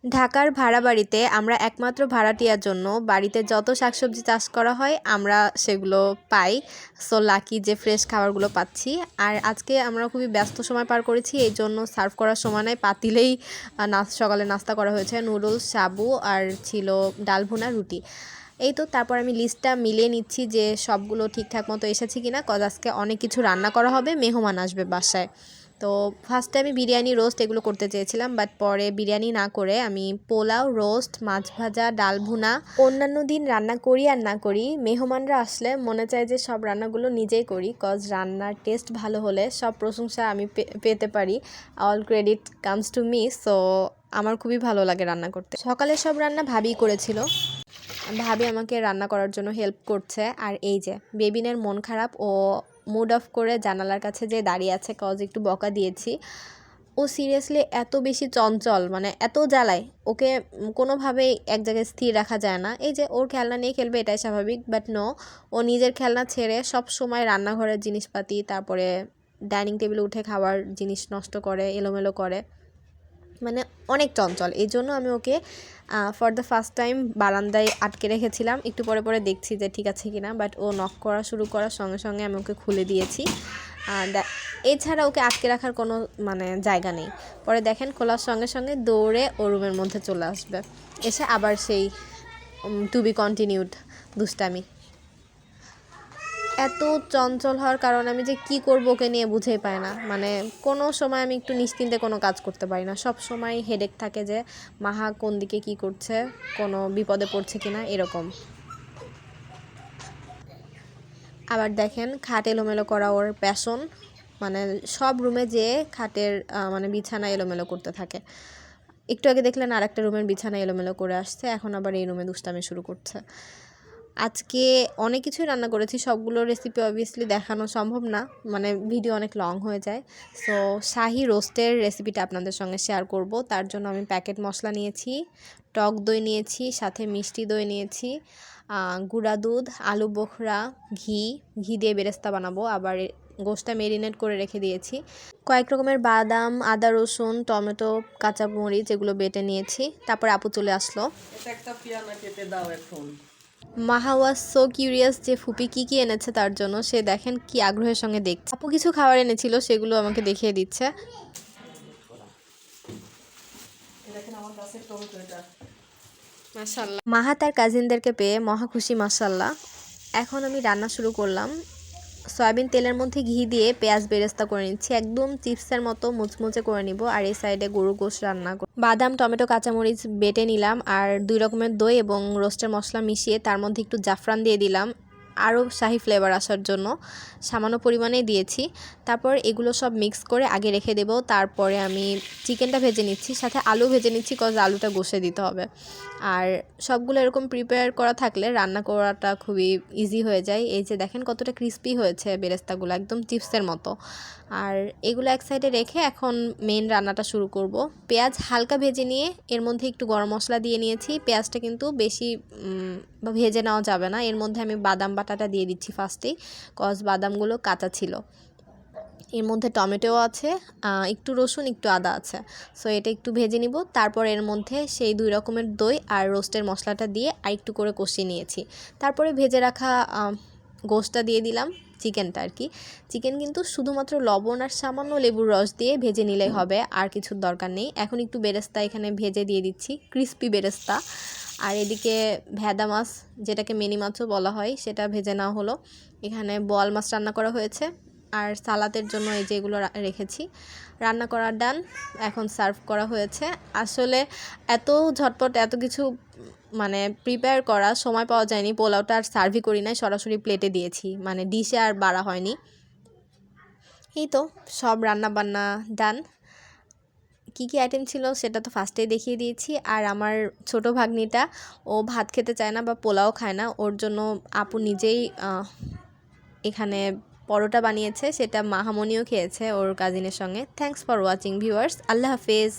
ঢাকার ভাড়া বাড়িতে আমরা একমাত্র ভাড়াটিয়ার জন্য বাড়িতে যত শাকসবজি চাষ করা হয় আমরা সেগুলো পাই। সো লাকি যে ফ্রেশ খাবারগুলো পাচ্ছি। আর আজকে আমরা খুবই ব্যস্ত সময় পার করেছি, এই জন্য সার্ভ করার সময় নাই, পাতিলেই সকালে নাস্তা করা হয়েছে নুডলস, সাবু আর ছিল ডাল ভুনা, রুটি। এই তো তারপর আমি লিস্টটা মিলিয়ে নিচ্ছি যে সবগুলো ঠিকঠাক মতো এসেছে কিনা, কজ আজকে অনেক কিছু রান্না করা হবে, মেহমান আসবে বাসায়। তো ফার্স্টে আমি বিরিয়ানি, রোস্ট এগুলো করতে চেয়েছিলাম, বাট পরে বিরিয়ানি না করে আমি পোলাও, রোস্ট, মাছ ভাজা, ডাল ভুনা, অন্যান্য দিন রান্না করি আর না করি মেহমানরা আসলে মনে চায় যে সব রান্নাগুলো নিজেই করি, কজ রান্নার টেস্ট ভালো হলে সব প্রশংসা আমি পেতে পারি, all credit comes to me. So আমার খুবই ভালো লাগে রান্না করতে। সকালে সব রান্না ভাবি করেছিল, ভাবি আমাকে রান্না করার জন্য হেল্প করছে। আর এই যে বেবিনের মন খারাপ, ও মুড অফ করে জানালার কাছে যে দাঁড়িয়ে আছে, কজ একটু বকা দিয়েছি। ও সিরিয়াসলি এত বেশি চঞ্চল, মানে এত জ্বালায় ওকে, কোনোভাবেই এক জায়গায় স্থির রাখা যায় না। এই যে ওর খেলনা নিয়ে খেলবে এটাই স্বাভাবিক, বাট নো, ও নিজের খেলনা ছেড়ে সব সময় রান্নাঘরের জিনিসপাতি, তারপরে ডাইনিং টেবিলে উঠে খাওয়ার জিনিস নষ্ট করে, এলোমেলো করে, মানে অনেক চঞ্চল। এই জন্য আমি okay for the first time বারান্দায় আটকে রেখেছিলাম, একটু পরে পরে দেখছি যে ঠিক আছে কিনা, বাট ও নক করা শুরু করার সঙ্গে সঙ্গে আমি ওকে খুলে দিয়েছি। এছাড়া ওকে আটকে রাখার কোনো মানে জায়গা নেই। পরে দেখেন খোলার সঙ্গে সঙ্গে দৌড়ে ও রুমের মধ্যে চলে আসবে, এসে আবার সেই টু বি কন্টিনিউড দুষ্টামি। এত চঞ্চল হওয়ার কারণে আমি যে কি করবো ওকে নিয়ে বুঝেই পাই না, মানে কোনো সময় আমি একটু নিশ্চিন্তে কোনো কাজ করতে পারি না, সব সময় হেডেক থাকে যে মাহা কোন দিকে কি করছে, কোনো বিপদে পড়ছে কিনা এরকম। আবার দেখেন খাট এলোমেলো করা ওর প্যাশন, মানে সব রুমে যেয়ে খাটের মানে বিছানা এলোমেলো করতে থাকে। একটু আগে দেখলেন আর একটা রুমের বিছানা এলোমেলো করে আসছে, এখন আবার এই রুমে দুষ্টামি শুরু করছে। আজকে অনেক কিছুই রান্না করেছি, সবগুলো রেসিপি অবভিয়াসলি দেখানো সম্ভব না, মানে ভিডিও অনেক লং হয়ে যায়। সো শাহি রোস্টের রেসিপিটা আপনাদের সঙ্গে শেয়ার করব। তার জন্য আমি প্যাকেট মশলা নিয়েছি, টক দই নিয়েছি, সাথে মিষ্টি দই নিয়েছি, গুঁড়া দুধ, আলু বোখরা, ঘি দিয়ে বেরেস্তা বানাবো। আবার গোশটা মেরিনেট করে রেখে দিয়েছি। কয়েক রকমের বাদাম, আদা, রসুন, টমেটো, কাঁচামরিচ এগুলো বেটে নিয়েছি। তারপর আপু চলে আসলো। মাহা ওয়াজ সো কিউরিয়াস যে ফুপি কী কী এনেছে তার জন্য, সে দেখেন কি আগ্রহের সঙ্গে দেখছে। আপু কিছু খাবার এনেছিল, সেগুলো আমাকে দেখিয়ে দিচ্ছে। মাশাআল্লাহ, মাহা তার কাজিনদেরকে পেয়ে মহা খুশি, মাশাআল্লাহ। এখন আমি রান্না শুরু করলাম। সয়াবিন তেলের মধ্যে ঘি দিয়ে পেঁয়াজ বেরেস্তা করে নিচ্ছি, একদম চিপসের মতো মুচমুচে করে নিব। আর এই সাইডে গরু গোশ রান্না বাদাম, টমেটো, কাঁচামরিচ বেটে নিলাম, আর 2 রকমের দই এবং রোস্টের মশলা মিশিয়ে তার মধ্যে একটু জাফরান দিয়ে দিলাম আরও শাহি ফ্লেভার আসার জন্য, সামান্য পরিমাণেই দিয়েছি। তারপর এগুলো সব মিক্স করে আগে রেখে দেব। তারপরে আমি চিকেনটা ভেজে নিচ্ছি, সাথে আলু ভেজে নিচ্ছি, কজ আলুটা কষে দিতে হবে। আর সবগুলো এরকম প্রিপেয়ার করা থাকলে রান্না করাটা খুবই ইজি হয়ে যায়। এই যে দেখেন কতটা ক্রিস্পি হয়েছে বেরেস্তাগুলো, একদম চিপসের মতো। আর এগুলো এক সাইডে রেখে এখন মেন রান্নাটা শুরু করব। পেঁয়াজ হালকা ভেজে নিয়ে এর মধ্যে একটু গরম মশলা দিয়ে নিয়েছি। পেঁয়াজটা কিন্তু বেশি ভেজে নেওয়া যাবে না। এর মধ্যে আমি বাদাম বাটাটা দিয়ে দিচ্ছি ফার্স্টেই, কজ বাদামগুলো কাঁচা ছিল। এর মধ্যে টমেটো আছে, একটু রসুন, একটু আদা আছে। সো এটা একটু ভেজে নিব। তারপর এর মধ্যে সেই 2 রকমের দই আর রোস্টের মশলাটা দিয়ে আর একটু করে কষিয়ে নিয়েছি। তারপরে ভেজে রাখা গোশটা দিয়ে দিলাম, চিকেনটা আর কি। চিকেন কিন্তু শুধুমাত্র লবণ আর সামান্য লেবুর রস দিয়ে ভেজে নিলেই হবে, আর কিছুর দরকার নেই। এখন একটু বেরেস্তা এখানে ভেজে দিয়ে দিচ্ছি, ক্রিস্পি বেরেস্তা। আর এদিকে ভেদা মাছ, যেটাকে মিনি মাছও বলা হয়, সেটা ভেজে নেওয়া হলো। এখানে বোয়াল মাছ রান্না করা হয়েছে। আর সালাদের জন্য এই যে এগুলো রেখেছি, রান্না করা ডান, এখন সার্ভ করা হয়েছে। আসলে এত ঝটপট এত কিছু মানে প্রিপেয়ার করা সময় পাওয়া যায়নি। পোলাওটা আর সার্ভই করি নাই, সরাসরি প্লেটে দিয়েছি, মানে ডিশে আর বাড়া হয়নি। এই তো সব রান্না বান্না ডান। কী কী আইটেম ছিল সেটা তো ফার্স্টেই দেখিয়ে দিয়েছি। আর আমার ছোট ভাগ্নিটা, ও ভাত খেতে চায় না বা পোলাও খায় না, ওর জন্য আপু নিজেই এখানে পরোটা বানিয়েছে, সেটা মাহামনিও খেয়েছে ওর কাজিনের সঙ্গে। থ্যাঙ্কস ফর ওয়াচিং ভিউয়ার্স, আল্লাহ হাফেজ।